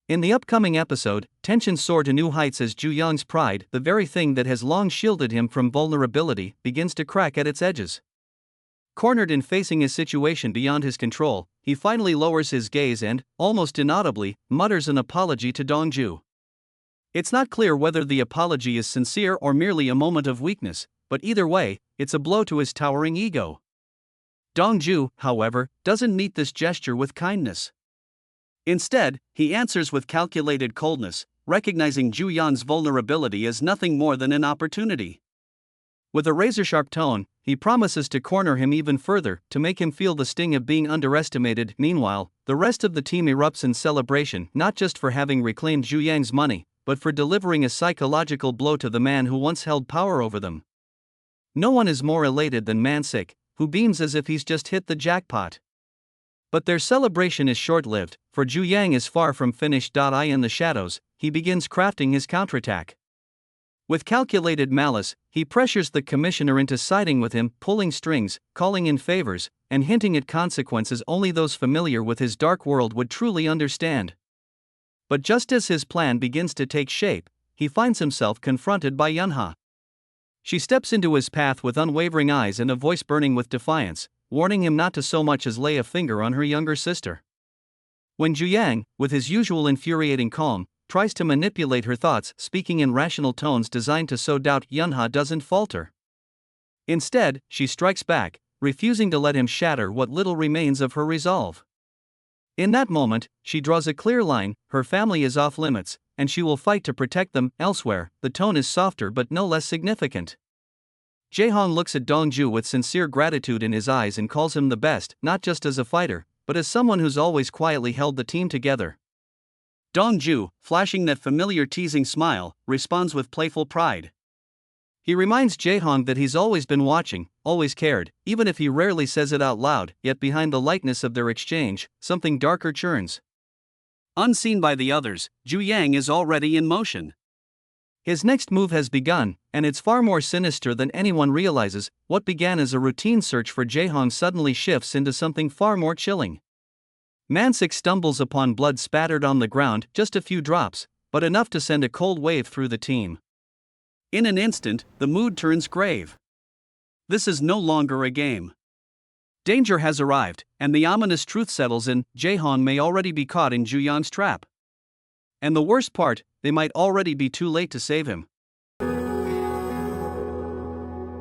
In the upcoming episode, tensions soar to new heights as Ju Yang's pride, the very thing that has long shielded him from vulnerability, begins to crack at its edges. Cornered in facing a situation beyond his control, he finally lowers his gaze and, almost inaudibly, mutters an apology to Dongju. It's not clear whether the apology is sincere or merely a moment of weakness, but either way, it's a blow to his towering ego. Dongju, however, doesn't meet this gesture with kindness. Instead, he answers with calculated coldness, recognizing Ju Yang's vulnerability as nothing more than an opportunity. With a razor-sharp tone, he promises to corner him even further, to make him feel the sting of being underestimated. Meanwhile, the rest of the team erupts in celebration, not just for having reclaimed Ju Yang's money, but for delivering a psychological blow to the man who once held power over them. No one is more elated than Mansik, who beams as if he's just hit the jackpot. But their celebration is short-lived, for Ju Yang is far from finished. In the shadows, he begins crafting his counterattack. With calculated malice, he pressures the commissioner into siding with him, pulling strings, calling in favors, and hinting at consequences only those familiar with his dark world would truly understand. But just as his plan begins to take shape, he finds himself confronted by Yunha. She steps into his path with unwavering eyes and a voice burning with defiance, warning him not to so much as lay a finger on her younger sister. When Ju Yang, with his usual infuriating calm, tries to manipulate her thoughts, speaking in rational tones designed to sow doubt, Yunha doesn't falter. Instead, she strikes back, refusing to let him shatter what little remains of her resolve. In that moment, she draws a clear line: her family is off limits, and she will fight to protect them. Elsewhere, the tone is softer but no less significant. Jaehong looks at Dongju with sincere gratitude in his eyes and calls him the best, not just as a fighter, but as someone who's always quietly held the team together. Dongju, flashing that familiar teasing smile, responds with playful pride. He reminds Jaehong that he's always been watching, always cared, even if he rarely says it out loud, yet behind the lightness of their exchange, something darker churns. Unseen by the others, Ju Yang is already in motion. His next move has begun, and it's far more sinister than anyone realizes. What began as a routine search for Jaehong suddenly shifts into something far more chilling. Mansik stumbles upon blood spattered on the ground, just a few drops, but enough to send a cold wave through the team. In an instant, the mood turns grave. This is no longer a game. Danger has arrived, and the ominous truth settles in: Jaehong may already be caught in Ju Yang's trap. And the worst part, they might already be too late to save him.